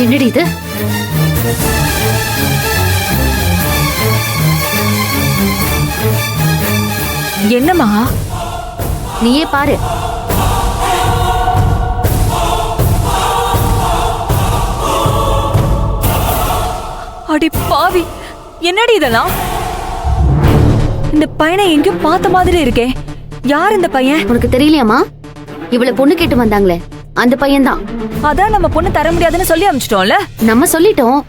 என்னடி இது? என்னம்மா? நீயே பாரு. அடி பாவி, என்னடி இதெல்லாம்? இந்த பையனை எங்கேயும் பார்த்த மாதிரி இருக்கே. யார் இந்த பையன்? உனக்கு தெரியலையாமா? இவள பொண்ணு கேட்டு வந்தாங்களே, அந்த பையன்தான். அதான் நம்ம பொண்ணு தர முடியாதுன்னு சொல்லி அனுப்பிச்சிட்டோம்ல. நம்ம சொல்லிட்டோம்,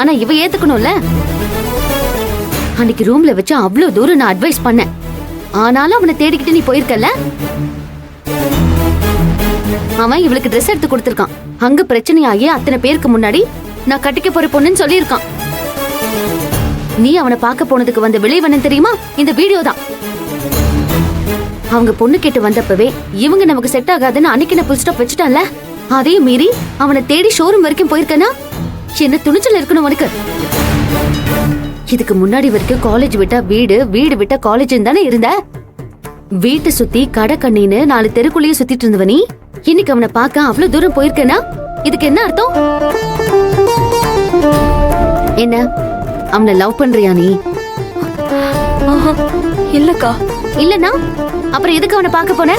ஆனா இவ ஏத்துக்கணும்ல. அன்னைக்கு ரூம்ல வச்சு அவ்வளவு தூரம் நான் அட்வைஸ் பண்ணேன், ஆனாலும் அவனை தேடிக்கிட்டு நீ போயிருக்கல. அவன் இவளுக்கு ட்ரெஸ் எடுத்து கொடுத்திருக்கான். அங்க பிரச்சனையாகி அத்தனை பேருக்கு முன்னாடி நான் கட்டிக்க போற பொண்ணுன்னு சொல்லியிருக்கான். நீ அவனை பார்க்க போனதுக்கு வந்த விளைவு தெரியுமா? இந்த வீடியோ தான். அவங்க பொண்ணு கேட்டு வந்தப்பவே இவங்க நமக்கு செட் ஆகாதுன்னு அன்னைக்கு நான் புல் ஸ்டாப் வச்சுட்டான்ல. அதையும் மீறி அவனை தேடி ஷோரூம் வரைக்கும் போயிருக்கனா என்ன துணிச்சல் இருக்கணும் உனக்கு? இதுக்கு முன்னாடி வரைக்கும் காலேஜ் விட்டா வீடு, வீடு விட்டா காலேஜ் தானே இருந்த. வீட்டை சுத்தி கடை கண்ணின்னு 4 தெருக்குள்ளேயே சுத்திட்டு இருந்தவ நீ இன்னைக்கு அவனை பார்க்க அவ்வளவு தூரம் போயிருக்கனா இதுக்கு என்ன அர்த்தம்? என்ன அவனை லவ் பண்றியா நீ? இல்லக்கா. இல்லனா அப்புறம் எதுக்கு அவனை பார்க்க போன?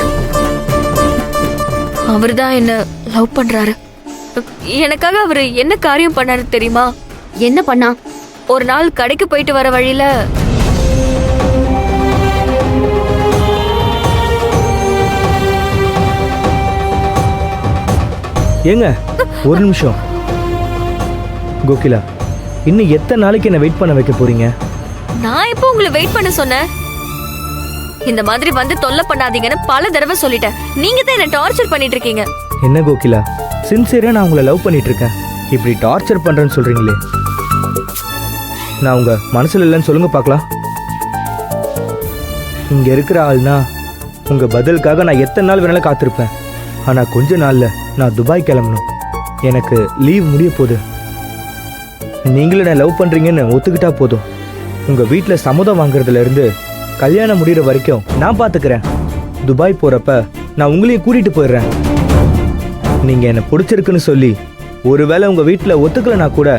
அவர்தான் என்ன லவ் பண்றாரு. எனக்காக அவரு என்ன காரியம் பண்ணாரு தெரியுமா? என்ன பண்ணா? ஒரு நாள் கடைக்கு போயிட்டு வர வழியில ஏங்க ஒரு நிமிஷம். கோகிலா, இன்னும் எத்தனை நாளைக்கு என்ன வெயிட் பண்ண வைக்க போறீங்க? நான் இப்போ உங்களை வெயிட் பண்ண சொன்னேன். இந்த மாதிரி வந்து தொல்லை பண்ணாதீங்கன்னு பல தடவை சொல்லிட்டேன். நீங்க தான் என்ன டார்ச்சர் பண்ணிட்டு இருக்கீங்க. என்ன கோகிலா, சின்சியரா நான் உங்களை லவ் பண்ணிட்டு இருக்கேன், இப்படி டார்ச்சர் பண்றேன்னு சொல்றீங்களே. நான் உங்க மனசுல இல்லைன்னு சொல்லுங்க பார்க்கலாம். இங்க இருக்கிற ஆள்னா உங்க பதிலுக்காக நான் எத்தனை நாள் வேணாலும் காத்திருப்பேன். ஆனா கொஞ்ச நாள்ல நான் துபாய் கிளம்பணும். எனக்கு லீவ் முடிய போகுது. நீங்களும் நான் லவ் பண்றீங்கன்னு ஒத்துக்கிட்டா போதும். உங்க வீட்டுல சம்மதம் வாங்குறதுல இருந்து கல்யாணம் முடிகிற வரைக்கும் நான் பாத்துக்கிறேன். துபாய் போறப்ப நான் உங்களையும் கூட்டிட்டு போயிடுறேன். நீங்க என்ன பிடிச்சிருக்குன்னு சொல்லி ஒருவேளை உங்க வீட்டுல ஒத்துக்கலனா கூட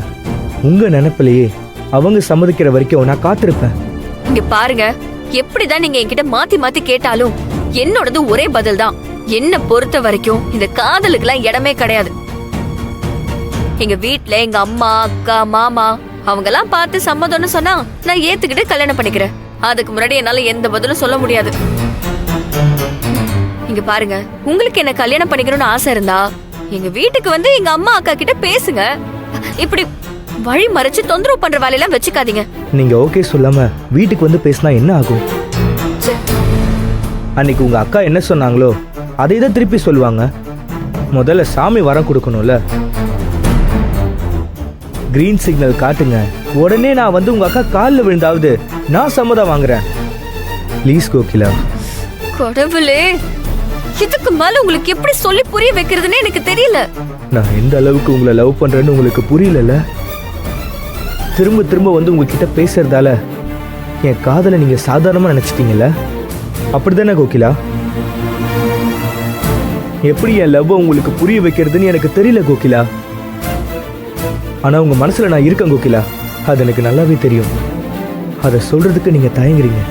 உங்க நினைப்பிலேயே அவங்க சம்மதிக்கிற வரைக்கும் நான் காத்திருப்பேன். இங்க பாருங்க, எப்படிதான் நீங்க என்கிட்ட மாத்தி மாத்தி கேட்டாலும் என்னோடது ஒரே பதில் தான். என்ன பொறுத்த வரைக்கும் இந்த காதலுக்குலாம் இடமே கிடையாது. எங்க வீட்டுல எங்க அம்மா, அக்கா, மாமா அவங்க எல்லாம் பார்த்து சம்மதம்னு சொன்னா நான் ஏத்துக்கிட்டு கல்யாணம் பண்ணிக்கிறேன். அதுக்கு முன்னாடி என்னால எந்த பதிலும் சொல்ல முடியாது. இங்க பாருங்க, உங்களுக்கு என்ன கல்யாணம் பண்ணிக்கணும்னு ஆசை இருந்தா எங்க வீட்டுக்கு வந்து எங்க அம்மா அக்கா கிட்ட பேசுங்க. இப்படி வழி மறைச்சு தொந்தரவு பண்ற வேலையெல்லாம் வச்சுக்காதீங்க. நீங்க ஓகே சொல்லாம வீட்டுக்கு வந்து பேசினா என்ன ஆகும்? அன்னைக்கு உங்க அக்கா என்ன சொன்னாங்களோ அதை தான் திருப்பி சொல்லுவாங்க. முதல்ல சாமி வரம் கொடுக்கணும்ல. கிரீன் சிக்னல் காட்டுங்க, உடனே நான் வந்து உங்க அக்கா காலில் விழுந்தாவது நான் சம்மதம் வாங்குறேன். ப்ளீஸ் கோகிலா. கடவுளே, இதுக்கு மேல உங்களுக்கு எப்படி சொல்லி புரிய வைக்கிறதுன்னு எனக்கு தெரியல. நான் எந்த அளவுக்கு உங்களை லவ் பண்றேன்னு உங்களுக்கு புரியல. திரும்ப திரும்ப வந்து உங்ககிட்ட பேசுறதால என் காதலை நீங்க சாதாரணமா நினைச்சிட்டீங்கல்ல. அப்படிதானே கோகிலா? எப்படி என் லவ் உங்களுக்கு புரிய வைக்கிறதுன்னு எனக்கு தெரியல கோகிலா. ஆனா உங்க மனசுல நான் இருக்கேன் கோகிலா, அது எனக்கு நல்லாவே தெரியும். அதை சொல்றதுக்கு நீங்க தயங்குறீங்க.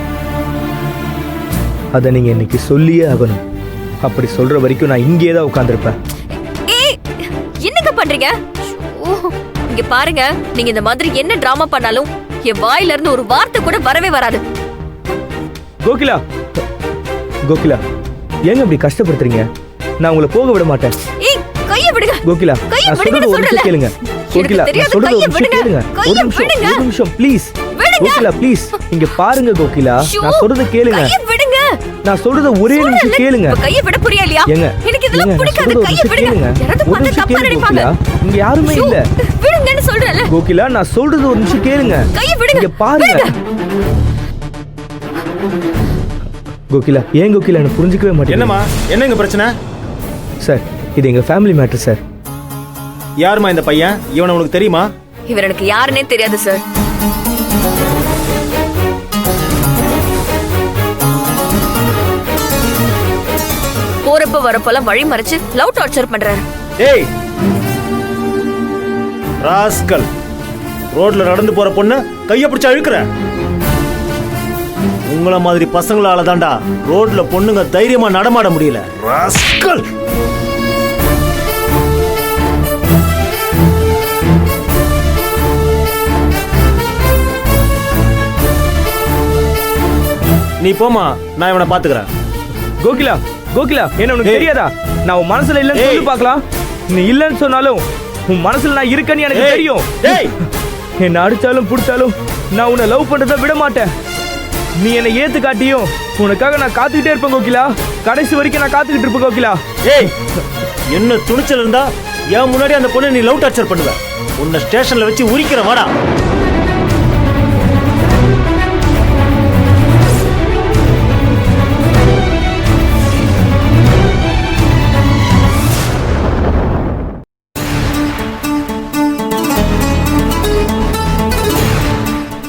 அதை நீங்க இன்னைக்கு சொல்லியே ஆகணும். அப்படி சொல்ற வரைக்கும் நான் இங்கேயே தான் உட்கார்ந்திருப்பேன். என்னங்க பண்றீங்க? இங்க பாருங்க, நீங்க இந்த மாதிரி என்ன டிராமா பண்ணாலும் என் வாயில இருந்து ஒரு வார்த்தை கூட வரவே வராது. கோகிலா, கோகிலா, ஏங்க இப்படி கஷ்டப்படுத்துறீங்க? நான் உங்களை போக விட மாட்டேன். கைய விடுங்க கோகிலா, நான் சொல்றது ஒரு நிமிஷம் கேளுங்க. கோகிலா, நான் சொல்றது ஒரு நிமிஷம் கேளுங்க. ஒரு நிமிஷம் ப்ளீஸ். கோகிலா ப்ளீஸ், இங்க பாருங்க கோகிலா, நான் சொல்றது கேளுங்க. நான் சொல்றது ஒரே நிமிஷம் கேளுங்க. கைய விட புரியலையா? எனக்கு இதெல்லாம் பிடிக்காது. கைய விடுங்க. யாராவது பார்த்தா தப்பா நினைப்பாங்க. இங்க யாருமே இல்ல. விடுங்கன்னு சொல்றேன்ல. கோகிலா, நான் சொல்றது ஒரு நிமிஷம் கேளுங்க. கைய விடுங்க. இங்க பாருங்க. கோகிலா, ஏன் கோகிலா எனக்கு புரிஞ்சிக்கவே மாட்டேன். என்னம்மா, என்னங்க பிரச்சனை? சார், இது எங்கள் ஃபேமிலி மேட்டர் சார். யாருமா இந்த பையன்? இவனை உனக்கு தெரியுமா? இவர் எனக்கு யாருன்னே தெரியாது சார். போறப்ப வரப்பெல்லாம் வழி மறைச்சு லவ் டார்ச்சர் பண்றாரு. ஏய் ராஸ்கல், ரோட்ல நடந்து போற பொண்ணு கைய பிடிச்சு அழுக்குற. உங்கள மாதிரி பசங்களால தான்டா ரோட்ல பொண்ணுங்க தைரியமா நடமாட முடியல. ராஸ்கல். நீ போமா, நான் இவனை பாத்துக்கிறேன். கோகிலா, கோகிலா, என்ன உனக்கு தெரியாதா? நான் உன் மனசுல இல்லைன்னு சொல்லி பார்க்கலாம். நீ இல்லைன்னு சொன்னாலும் உன் மனசுல நான் இருக்கேன்னு எனக்கு தெரியும். என்ன அடிச்சாலும் புடிச்சாலும் நான் உன்னை லவ் பண்றதை விட மாட்டேன். நீ என்னை ஏத்து காட்டியும் உனக்காக நான் காத்துக்கிட்டே இருப்பேன் கோகிலா. கடைசி வரைக்கும் நான் காத்துக்கிட்டு இருப்பேன் கோகிலா. ஏய், என்ன துணிச்சல் இருந்தா ஏன் முன்னாடி அந்த பொண்ணை நீ லவ் டார்ச்சர் பண்ணுவ? உன்னை ஸ்டேஷன்ல வச்சு உரிக்கிற வாடா.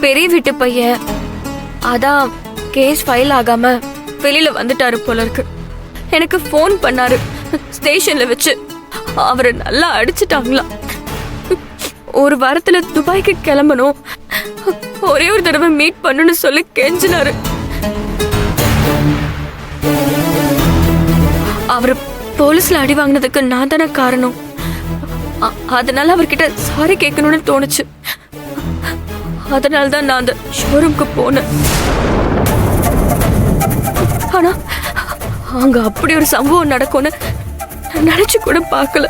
பெரிய வீட்டு பையன் அதான் கேஸ் ஃபைல் ஆகாம வெளியில வந்துட்டாரு போல இருக்கு. எனக்கு ஃபோன் பண்ணாரு ஸ்டேஷன்ல வச்சு. அவரை நல்லா அடிச்சிட்டாங்களாம். ஒரு வாரத்துல துபாய்க்கு கிளம்பணும், ஒரே ஒரு தடவை மீட் பண்ணணும்னு சொல்லி கெஞ்சினாரு. அவரு போலீஸ்ல அடி வாங்கினதுக்கு நான் தானே காரணம். அதனால அவர்கிட்ட சாரி கேட்கணும்னு தோணுச்சு. அதனால்தான் நான் அந்த ஷோரூம்க்கு போனேன். ஆனா அங்க அப்படி ஒரு சம்பவம் நடக்கும்னு நினைச்சு கூட பார்க்கல.